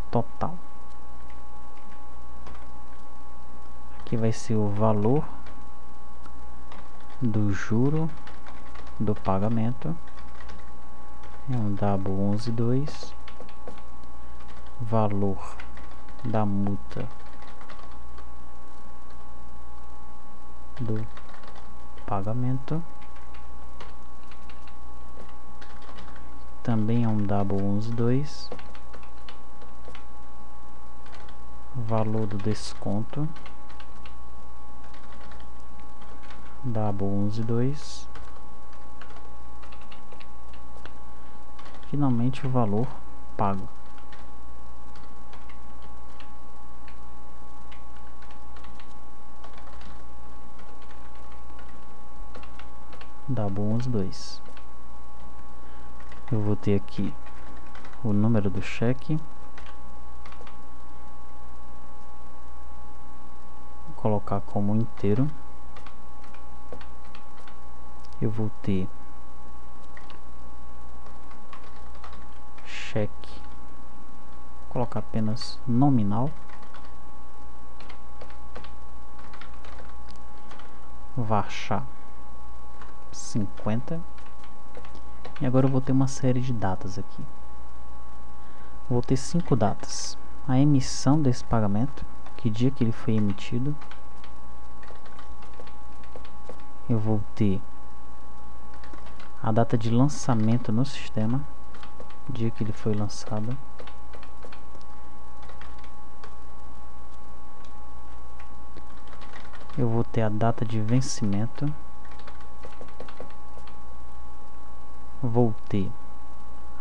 total. Aqui vai ser o valor do juro do pagamento. É um double 11,2. Valor da multa do pagamento. Também é um double 11,2. Valor do desconto, double 11,2. Finalmente o valor pago. Double 11,2. Eu vou ter aqui o número do cheque. Vou colocar como inteiro. Eu vou ter cheque. Vou colocar apenas nominal. Varchar 50. E agora eu vou ter uma série de datas aqui. Vou ter 5 datas. A emissão desse pagamento, que dia que ele foi emitido. Eu vou ter a data de lançamento no sistema, dia que ele foi lançado. Eu vou ter a data de vencimento. Vou ter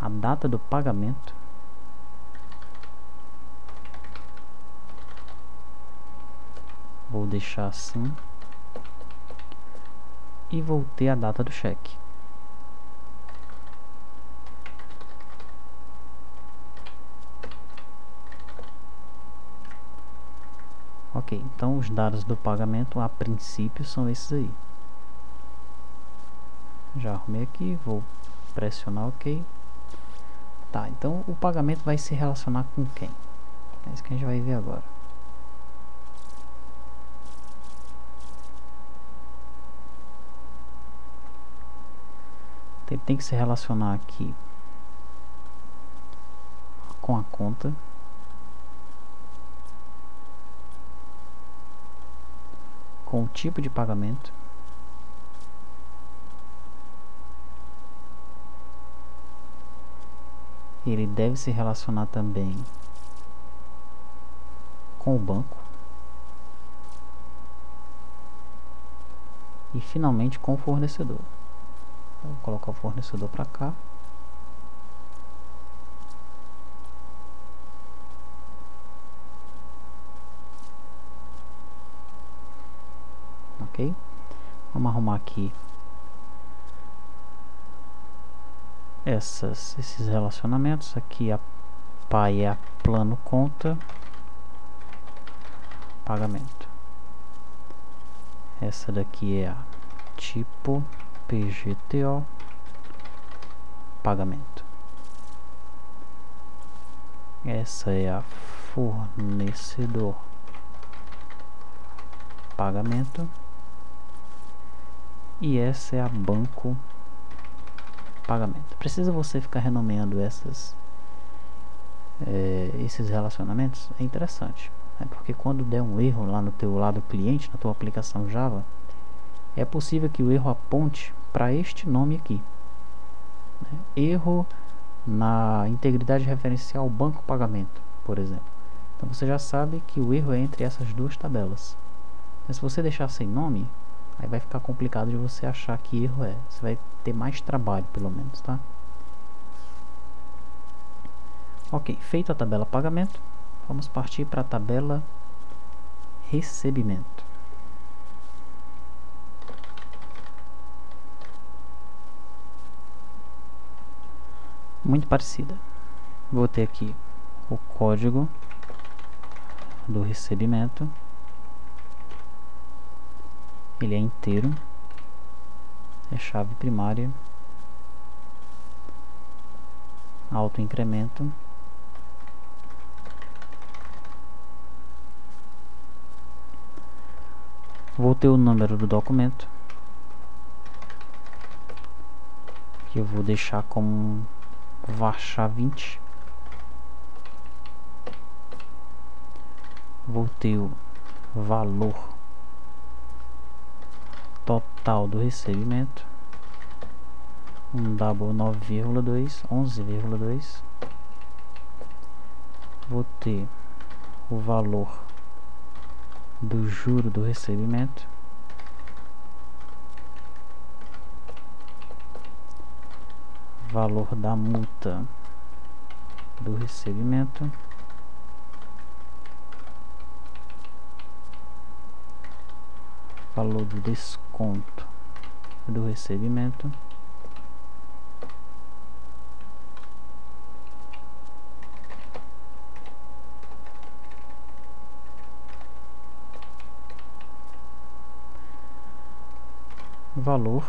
a data do pagamento. Vou deixar assim. E vou ter a data do cheque. Ok, então os dados do pagamento a princípio são esses aí. Já arrumei aqui, vou pressionar OK. Tá, então o pagamento vai se relacionar com quem? É isso que a gente vai ver agora. Ele tem que se relacionar aqui com a conta. Com o tipo de pagamento. Ele deve se relacionar também com o banco. E finalmente com o fornecedor. Vou colocar o fornecedor para cá. Ok? Vamos arrumar aqui esses relacionamentos. Aqui a PAI é a plano conta pagamento. Essa daqui é a tipo PGTO pagamento. Essa é a fornecedor pagamento. E essa é a banco pagamento. Precisa você ficar renomeando esses relacionamentos? É interessante, né? Porque quando der um erro lá no teu lado cliente, na tua aplicação Java, é possível que o erro aponte para este nome aqui, né? Erro na integridade referencial banco pagamento, por exemplo. Então você já sabe que o erro é entre essas duas tabelas. Mas se você deixar sem nome, aí vai ficar complicado de você achar que erro é. Você vai ter mais trabalho, pelo menos, tá? Ok, feito a tabela pagamento, vamos partir para a tabela recebimento. Muito parecida. Vou ter aqui o código do recebimento. Ele é inteiro. É chave primária. Autoincremento. Vou ter o número do documento, que eu vou deixar como varchar 20. Vou ter o valor total do recebimento, um double 9,2, 11,2. Vou ter o valor do juro do recebimento, valor da multa do recebimento, valor do desconto do recebimento, valor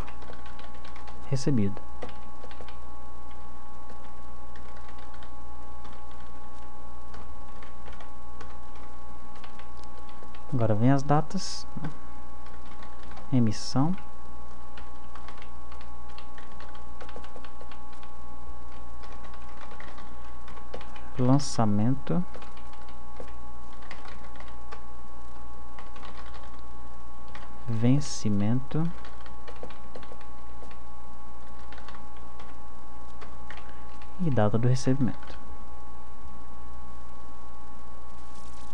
recebido. Agora vem as datas, né? Emissão, lançamento, vencimento e data do recebimento.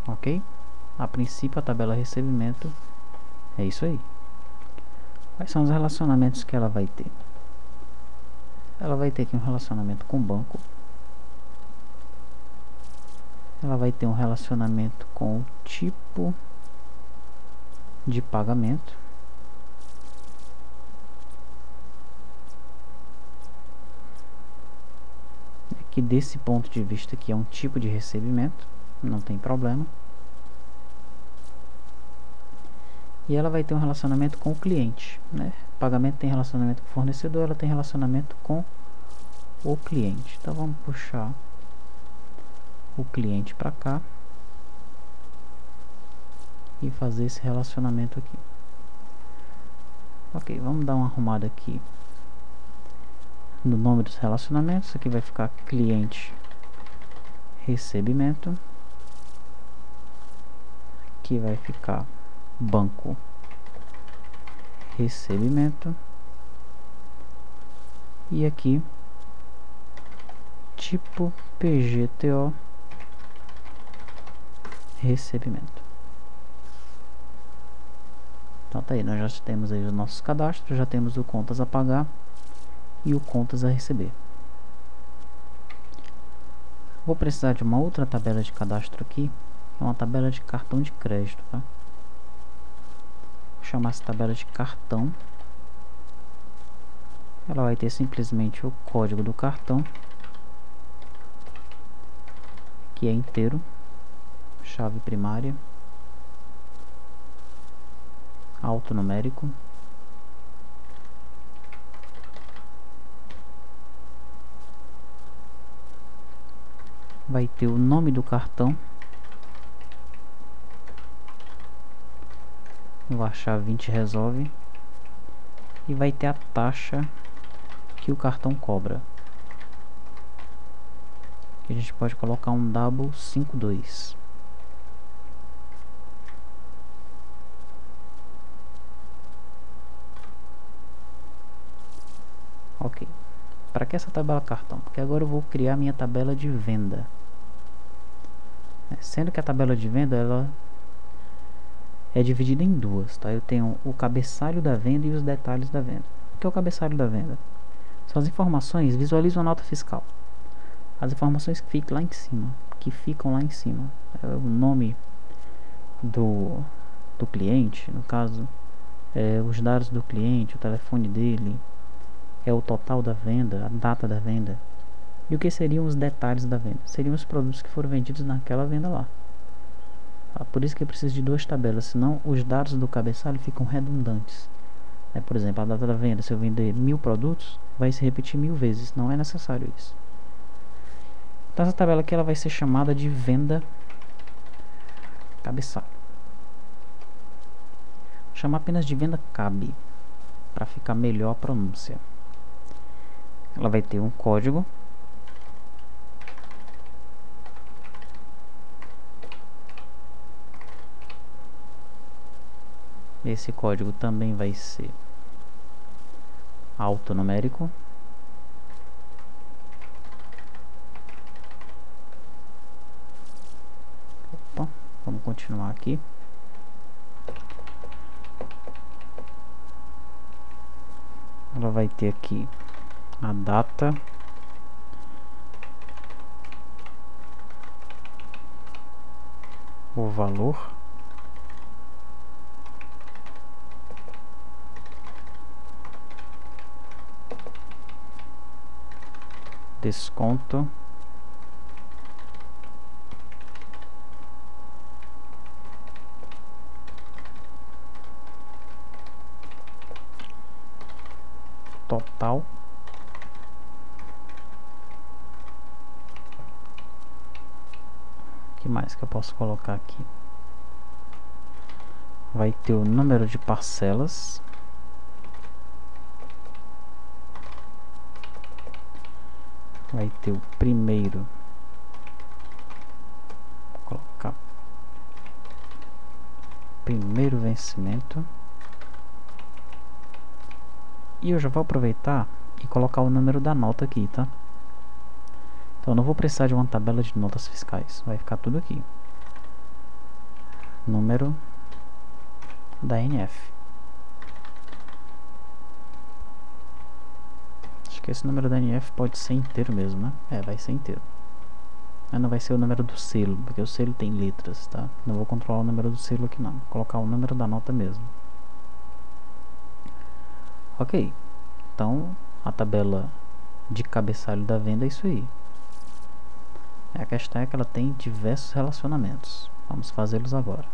Ok? A princípio, a tabela recebimento é isso aí. Quais são os relacionamentos que ela vai ter? Ela vai ter aqui um relacionamento com o banco. Ela vai ter um relacionamento com o tipo de pagamento. Que desse ponto de vista aqui é um tipo de recebimento, não tem problema. E ela vai ter um relacionamento com o cliente, né? Pagamento tem relacionamento com o fornecedor, ela tem relacionamento com o cliente. Então vamos puxar o cliente para cá e fazer esse relacionamento aqui. Ok, vamos dar uma arrumada aqui no nome dos relacionamentos. Aqui vai ficar cliente recebimento, aqui vai ficar banco recebimento e aqui tipo PGTO recebimento. Então tá aí, nós já temos aí os nossos cadastros, já temos o contas a pagar e o contas a receber. Vou precisar de uma outra tabela de cadastro aqui, é uma tabela de cartão de crédito, tá? Vou chamar essa tabela de cartão. Ela vai ter simplesmente o código do cartão, que é inteiro, chave primária, alfanumérico, vai ter o nome do cartão, vou achar 20 resolve, e vai ter a taxa que o cartão cobra, que a gente pode colocar um W52. Ok, para que essa tabela cartão? Porque agora eu vou criar minha tabela de venda, sendo que a tabela de venda ela é dividida em duas, tá? Eu tenho o cabeçalho da venda e os detalhes da venda. O que é o cabeçalho da venda? São as informações, visualiza a nota fiscal. As informações que ficam lá em cima, é o nome do cliente, no caso, os dados do cliente, o telefone dele, é o total da venda, a data da venda. E o que seriam os detalhes da venda? Seriam os produtos que foram vendidos naquela venda lá. Por isso que eu preciso de duas tabelas, senão os dados do cabeçalho ficam redundantes. Por exemplo, a data da venda, se eu vender 1000 produtos, vai se repetir 1000 vezes, não é necessário isso. Então essa tabela aqui ela vai ser chamada de venda cabeçalho. Vou chamar apenas de venda cabe, para ficar melhor a pronúncia. Ela vai ter um código. Esse código também vai ser alfanumérico. Opa, vamos continuar aqui. Ela vai ter aqui a data, o valor, desconto, total, o que mais que eu posso colocar aqui? Vai ter o número de parcelas, vai ter o primeiro, vou colocar primeiro vencimento, E eu já vou aproveitar e colocar o número da nota aqui, tá? Então eu não vou precisar de uma tabela de notas fiscais, vai ficar tudo aqui. Número da NF. Acho que esse número da NF pode ser inteiro mesmo, né? É, vai ser inteiro. Mas não vai ser o número do selo, porque o selo tem letras, tá? Não vou controlar o número do selo aqui não. Vou colocar o número da nota mesmo. Ok. Então, a tabela de cabeçalho da venda é isso aí. A questão é que ela tem diversos relacionamentos. Vamos fazê-los agora.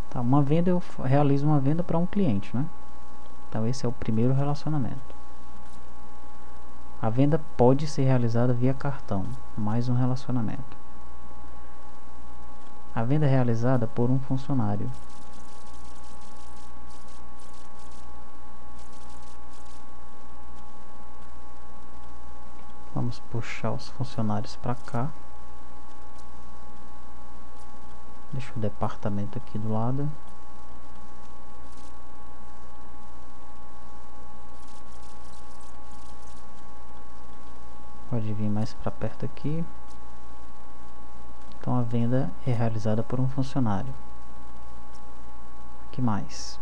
Tá, uma venda, eu realizo uma venda para um cliente, né? Então esse é o primeiro relacionamento. A venda pode ser realizada via cartão, mais um relacionamento. A venda é realizada por um funcionário. Vamos puxar os funcionários para cá. Deixa o departamento aqui do lado. Pode vir mais para perto aqui. Então a venda é realizada por um funcionário. O que mais?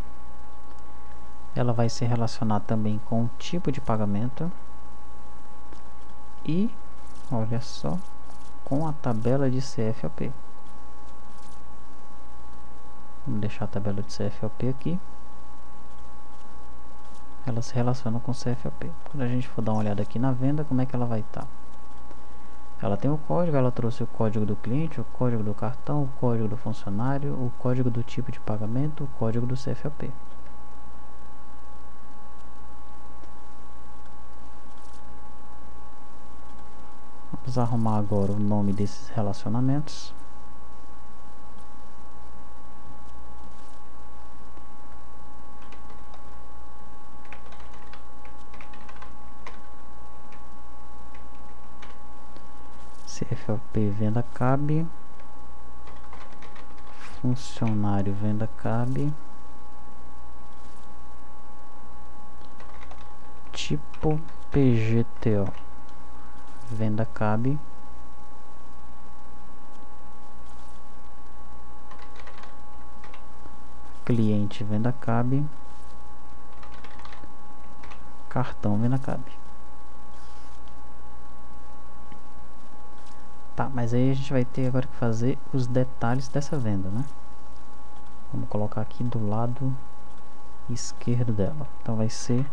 Ela vai se relacionar também com o tipo de pagamento. E, olha só, com a tabela de CFOP. Vamos deixar a tabela de CFOP aqui. Ela se relaciona com o CFOP. Quando a gente for dar uma olhada aqui na venda, como é que ela vai estar? Ela tem o código, ela trouxe o código do cliente, o código do cartão, o código do funcionário, o código do tipo de pagamento, o código do CFOP. Vamos arrumar agora o nome desses relacionamentos. CFOP venda cabe, funcionário venda cabe, tipo PGTO venda cabe, cliente venda cabe, cartão venda cabe. Tá, mas aí a gente vai ter agora que fazer os detalhes dessa venda, né? Vamos colocar aqui do lado esquerdo dela. Então vai ser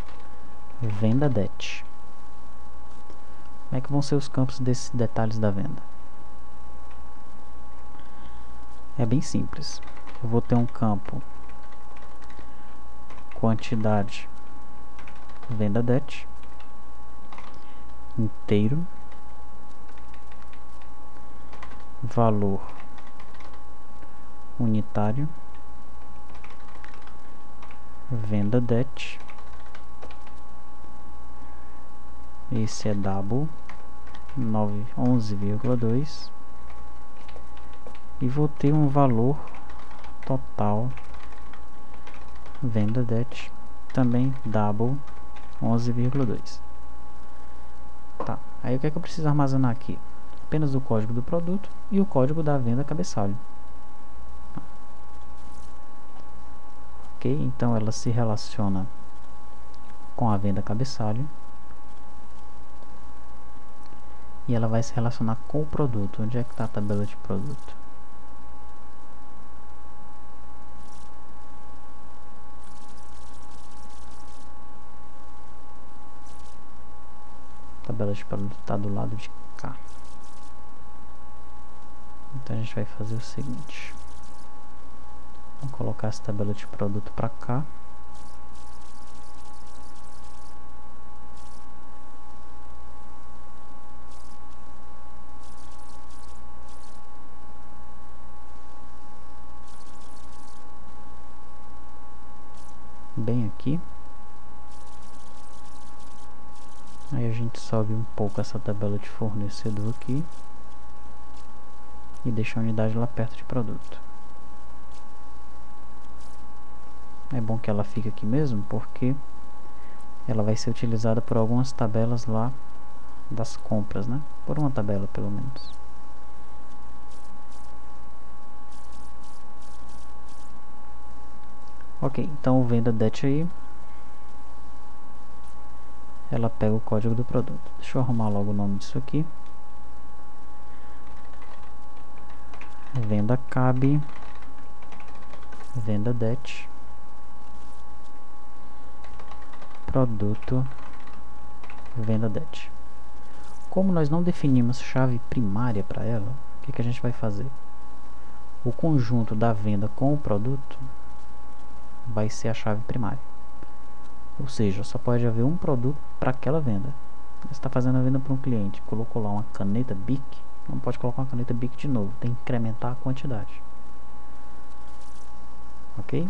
venda det. Como é que vão ser os campos desses detalhes da venda? É bem simples. Eu vou ter um campo quantidade venda det inteiro, valor unitário, venda det, esse é double 11,2 e vou ter um valor total venda det também double 11,2. Tá, aí o que é que eu preciso armazenar aqui? Apenas o código do produto e o código da venda cabeçalho. Ok, então ela se relaciona com a venda cabeçalho e ela vai se relacionar com o produto. Onde é que está a tabela de produto? A tabela de produto está do lado de cá. Então a gente vai fazer o seguinte. Vamos colocar essa tabela de produto para cá. Bem aqui. Aí a gente sobe um pouco essa tabela de fornecedor aqui. E deixa a unidade lá perto de produto. É bom que ela fique aqui mesmo, porque ela vai ser utilizada por algumas tabelas lá das compras, né? Por uma tabela pelo menos. Ok, então o venda det aí, ela pega o código do produto. Deixa eu arrumar logo o nome disso aqui. Venda cab, venda det, produto, venda det. Como nós não definimos chave primária para ela, o que a gente vai fazer? O conjunto da venda com o produto vai ser a chave primária. Ou seja, só pode haver um produto para aquela venda. Você está fazendo a venda para um cliente, colocou lá uma caneta Bic, não pode colocar uma caneta Bic de novo, tem que incrementar a quantidade. Ok?